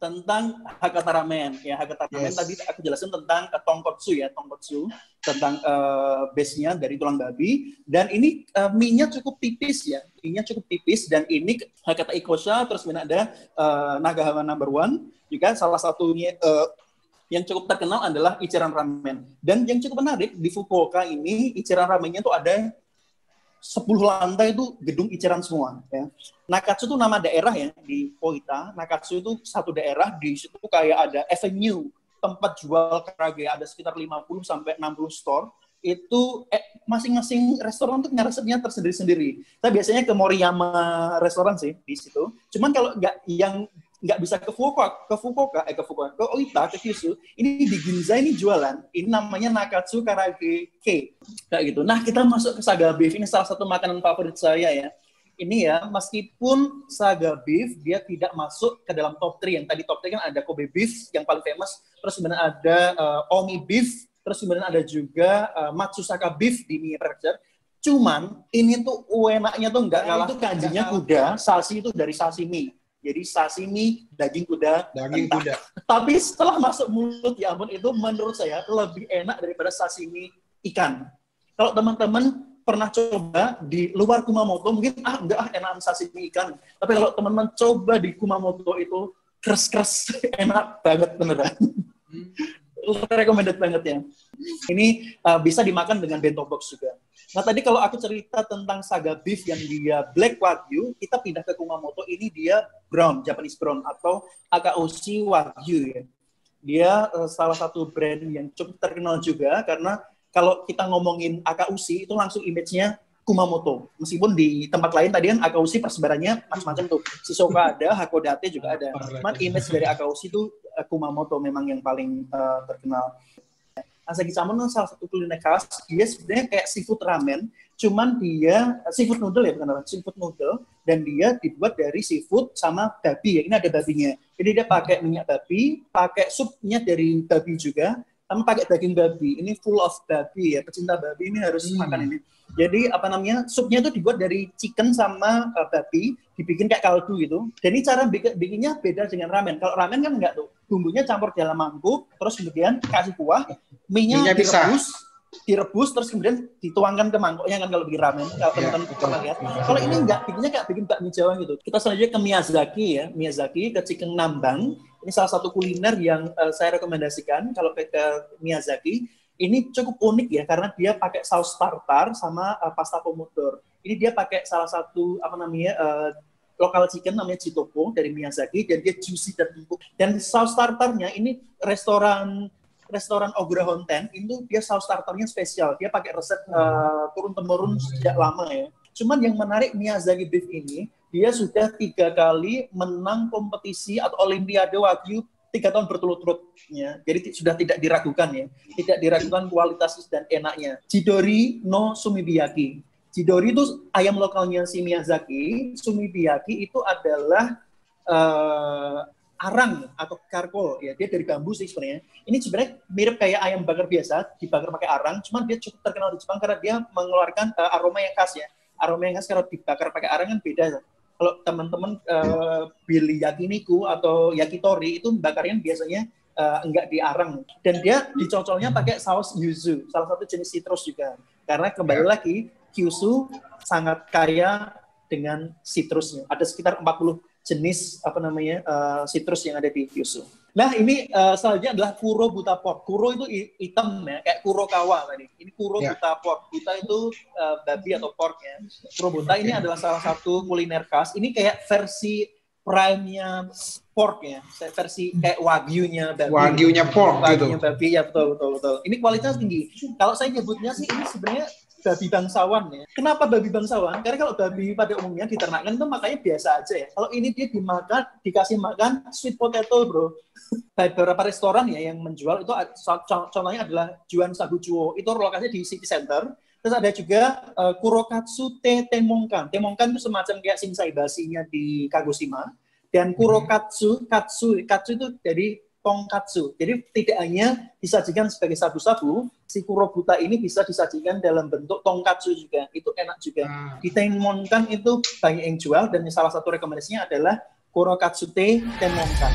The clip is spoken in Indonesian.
tentang Hakata Ramen. Ya, Hakata Ramen tadi aku jelasin tentang tonkotsu ya, tonkotsu tentang base-nya dari tulang babi. Dan ini mie-nya cukup tipis ya, mie-nya cukup tipis. Dan ini Hakata Ikosha, terus kemudian ada Nagahama Number One. Juga salah satunya yang cukup terkenal adalah Ichiran Ramen. Dan yang cukup menarik, di Fukuoka ini, Ichiran Ramennya tuh ada 10 lantai itu gedung Ichiran semua. Ya. Nakatsu itu nama daerah ya, di Oita. Nakatsu itu satu daerah, di situ kayak ada avenue, tempat jual karage, ada sekitar 50 sampai 60 store. Itu masing-masing restoran tuh punya resepnya tersendiri-sendiri. Saya biasanya ke Moriyama restoran sih, di situ. Cuman kalau nggak bisa ke Oita, ke Kyushu, ini di Ginza ini jualan, ini namanya Nakatsu Karage K, kayak gitu. Nah, kita masuk ke Saga Beef, ini salah satu makanan favorit saya ya. Ini ya, meskipun Saga Beef, dia tidak masuk ke dalam top 3, yang tadi top 3 kan ada Kobe Beef, yang paling famous, terus kemudian ada Omi Beef, terus kemudian ada juga Matsusaka Beef di Mie Prefecture. Cuman, ini tuh enaknya tuh nggak kalah, itu kanjinya kuda, sashi itu dari sashimi. Jadi sashimi daging kuda. Daging kuda. Tapi setelah masuk mulut, ya ampun, itu menurut saya lebih enak daripada sashimi ikan. Kalau teman-teman pernah coba di luar Kumamoto, mungkin enak sashimi ikan. Tapi kalau teman-teman coba di Kumamoto itu kres-kres, enak banget beneran. Recommended banget ya. Ini bisa dimakan dengan bento box juga. Nah tadi kalau aku cerita tentang Saga Beef yang dia Black Wagyu, kita pindah ke Kumamoto, ini dia brown, Japanese brown atau Akaushi Wagyu ya. Dia salah satu brand yang cukup terkenal juga karena kalau kita ngomongin Akaushi itu langsung image-nya Kumamoto. Meskipun di tempat lain tadi kan Akaushi persebarannya macam-macam tuh. Shizuoka ada, Hakodate juga ada. Cuman image dari Akaushi itu Kumamoto memang yang paling terkenal. Asagi Salmon itu salah satu kuliner khas. Dia sebenarnya kayak seafood ramen, cuman dia seafood noodle ya, bukan seafood noodle, dan dia dibuat dari seafood sama babi ya. Ini ada babinya. Jadi dia pakai minyak babi, pakai supnya dari babi juga, sama pakai daging babi. Ini full of babi ya. Pecinta babi ini harus makan ini. Jadi apa namanya, supnya itu dibuat dari chicken sama babi, dibikin kayak kaldu gitu. Dan ini cara bikinnya beda dengan ramen. Kalau ramen kan enggak tuh, bumbunya campur dalam mangkuk, terus kemudian kasih kuah, mie-nya direbus, terus kemudian dituangkan ke mangkoknya kan kalau bikin ramen. Kalau teman-teman pernah lihat. Kalau ini enggak, bikinnya kayak bikin bakmi Jawa gitu. Kita selanjutnya ke Miyazaki ya, Miyazaki ke Chicken Nambang. Ini salah satu kuliner yang saya rekomendasikan kalau ke Miyazaki. Ini cukup unik ya karena dia pakai saus tartar sama pasta pomodoro. Ini dia pakai salah satu lokal chicken namanya Jitopo dari Miyazaki dan dia juicy dan empuk. Dan saus tartarnya ini restoran Ogura Honten itu dia saus tartarnya spesial. Dia pakai resep turun temurun sejak lama ya. Cuman yang menarik Miyazaki Beef ini dia sudah 3 kali menang kompetisi atau Olimpiade Wagyu 3 tahun berturut-turutnya, jadi sudah tidak diragukan ya, tidak diragukan kualitas dan enaknya. Chidori no Sumibiyaki. Chidori itu ayam lokalnya si Miyazaki, Sumibiyaki itu adalah arang atau karkol ya, dia dari bambu sih sebenarnya. Ini sebenarnya mirip kayak ayam bakar biasa, dibakar pakai arang, cuman dia cukup terkenal di Jepang karena dia mengeluarkan aroma yang khas ya. Aroma yang khas kalau dibakar pakai arang kan beda. Kalau teman-teman beli yakiniku atau yakitori itu bakarnya biasanya enggak diarang, dan dia dicocolnya pakai saus yuzu, salah satu jenis citrus juga. Karena kembali lagi Kyushu sangat kaya dengan citrusnya. Ada sekitar 40 jenis citrus yang ada di Kyushu. Nah ini selanjutnya adalah kuro buta pork. Kuro itu hitam ya, kayak kurokawa tadi. Ini kuro buta pork. Buta itu babi atau pork ya. Kuro buta ini adalah salah satu kuliner khas. Ini kayak versi prime-nya pork ya. Versi kayak wagyunya babi. Wagyunya pork gitu. Wagyunya babi ya, betul. Ini kualitas tinggi. Kalau saya nyebutnya sih ini sebenarnya babi bangsawan ya. Kenapa babi bangsawan? Karena kalau babi pada umumnya diternakkan itu makanya biasa aja ya. Kalau ini dia dikasih makan sweet potato bro. Beberapa restoran ya yang menjual itu contohnya adalah Juan Saguchuo. Itu lokasinya di City Center. Terus ada juga Kurokatsu Temongkan. Temongkan itu semacam kayak Shinsai Bashi-nya di Kagoshima. Dan Kurokatsu itu dari tonkatsu. Jadi tidak hanya disajikan sebagai sabu-sabu, si kurobuta ini bisa disajikan dalam bentuk tonkatsu juga. Itu enak juga. Di Tenmonkan itu banyak yang jual dan salah satu rekomendasinya adalah Kurokatsu Tenmonkan.